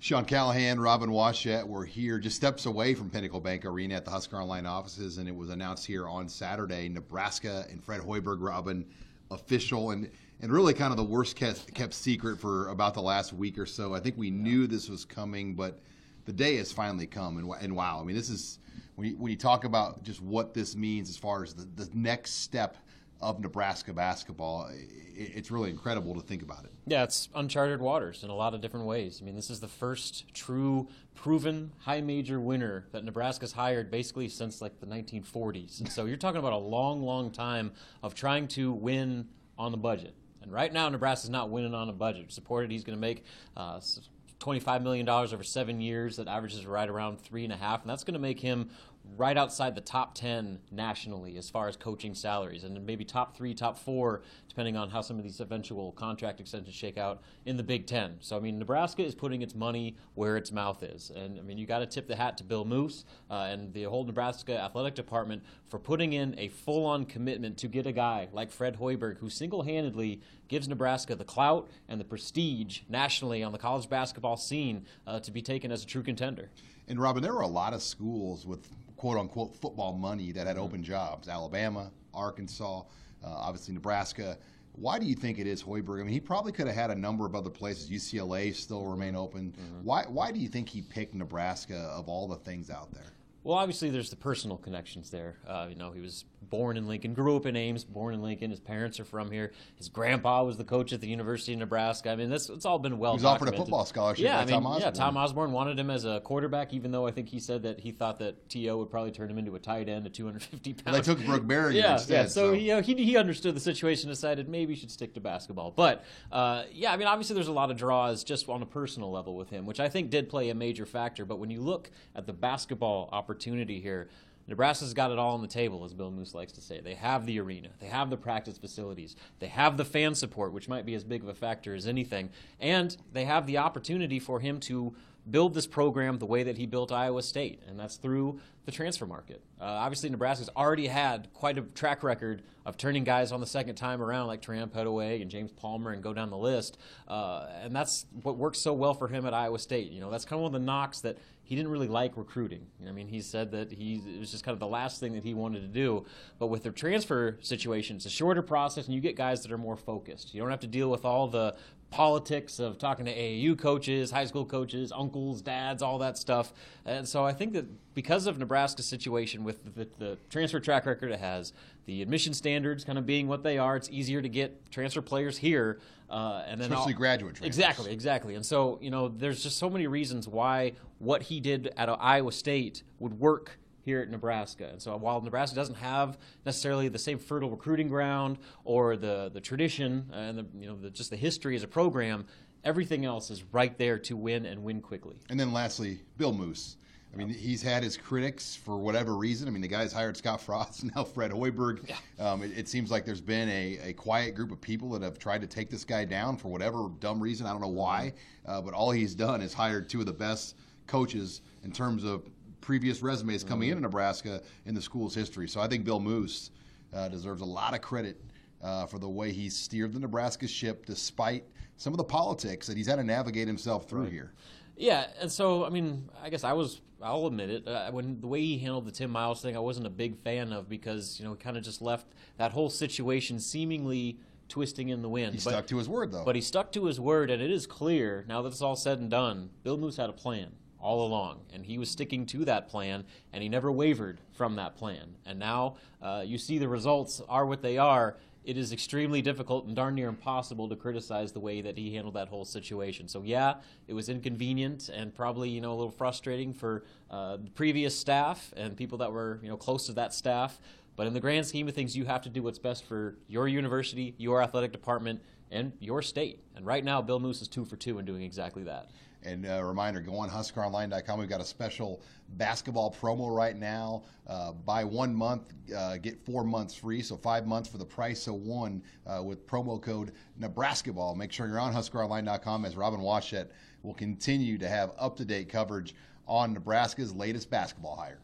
Sean Callahan, Robin Washett were here just steps away from Pinnacle Bank Arena at the Husker Online offices, and it was announced here on Saturday, Nebraska and Fred Hoiberg, Robin, official, and really kind of the worst kept secret for about the last week or so. I think we knew this was coming, but the day has finally come, and wow, I mean, this is, when you talk about just what this means as far as the next step of Nebraska basketball, it's really incredible to think about it. Yeah, it's uncharted waters in a lot of different ways. I mean, this is the first true proven high major winner that Nebraska's hired basically since like the 1940s. And so you're talking about a long, long time of trying to win on the budget. And right now, Nebraska's not winning on a budget. Supported, he's going to make $25 million over 7 years. That averages right around 3.5, and that's going to make him right outside the top 10 nationally as far as coaching salaries, and maybe top 3, top 4, depending on how some of these eventual contract extensions shake out in the Big Ten. So, I mean, Nebraska is putting its money where its mouth is. And, I mean, you got to tip the hat to Bill Moos and the whole Nebraska athletic department for putting in a full-on commitment to get a guy like Fred Hoiberg, who single-handedly gives Nebraska the clout and the prestige nationally on the college basketball scene to be taken as a true contender. And, Robin, there were a lot of schools with quote-unquote football money that had open jobs. Alabama, Arkansas, obviously Nebraska. Why do you think it is Hoiberg? I mean, he probably could have had a number of other places. UCLA still remain open. Why do you think he picked Nebraska of all the things out there? Well, obviously, there's the personal connections there. You know, he was born in Lincoln, grew up in Ames, born in Lincoln. His parents are from here. His grandpa was the coach at the University of Nebraska. I mean, it's all been well documented. He was offered a football scholarship by Tom Osborne. Yeah, Tom Osborne wanted him as a quarterback, even though I think he said that he thought that T.O. would probably turn him into a tight end at 250 pounds. Well, they took Brooke Berry instead. Yeah, so he understood the situation and decided maybe he should stick to basketball. But, yeah, I mean, obviously there's a lot of draws just on a personal level with him, which I think did play a major factor. But when you look at the basketball opportunity here, Nebraska's got it all on the table, as Bill Moos likes to say. They have the arena. They have the practice facilities. They have the fan support, which might be as big of a factor as anything. And they have the opportunity for him to build this program the way that he built Iowa State, and that's through the transfer market. Obviously, Nebraska's already had quite a track record of turning guys on the second time around, like Tran Petaway and James Palmer, and go down the list. And that's what works so well for him at Iowa State. You know, that's kind of one of the knocks that he didn't really like recruiting. I mean, he said that it was just kind of the last thing that he wanted to do. But with the transfer situation, it's a shorter process, and you get guys that are more focused. You don't have to deal with all the politics of talking to AAU coaches, high school coaches, uncles, dads, all that stuff. And so I think that because of Nebraska's situation with the transfer track record it has, the admission standards kind of being what they are, it's easier to get transfer players here. And then especially graduate transfers. Exactly. And so, you know, there's just so many reasons why what he did at Iowa State would work here at Nebraska. And so while Nebraska doesn't have necessarily the same fertile recruiting ground or the tradition and just the history as a program, everything else is right there to win and win quickly. And then lastly, Bill Moos. I mean, he's had his critics for whatever reason. I mean, the guy's hired Scott Frost, now Fred Hoiberg. Yeah. It seems like there's been a quiet group of people that have tried to take this guy down for whatever dumb reason. I don't know why. But all he's done is hired two of the best coaches in terms of previous resumes coming into Nebraska in the school's history. So I think Bill Moos deserves a lot of credit for the way he's steered the Nebraska ship despite some of the politics that he's had to navigate himself through here. Yeah, and so, I mean, I guess I'll admit it, when the way he handled the Tim Miles thing, I wasn't a big fan of because, you know, he kind of just left that whole situation seemingly twisting in the wind. He stuck to his word, though. But he stuck to his word, and it is clear, now that it's all said and done, Bill Moos had a plan all along, and he was sticking to that plan, and he never wavered from that plan. And now you see the results are what they are. It is extremely difficult and darn near impossible to criticize the way that he handled that whole situation. So yeah, it was inconvenient and probably, you know, a little frustrating for the previous staff and people that were, you know, close to that staff. But in the grand scheme of things, you have to do what's best for your university, your athletic department, and your state. And right now, Bill Moos is 2 for 2 in doing exactly that. And a reminder, go on HuskerOnline.com. We've got a special basketball promo right now. Buy 1 month, get 4 months free, so 5 months for the price of one with promo code NebraskaBall. Make sure you're on HuskerOnline.com as Robin Washett will continue to have up-to-date coverage on Nebraska's latest basketball hire.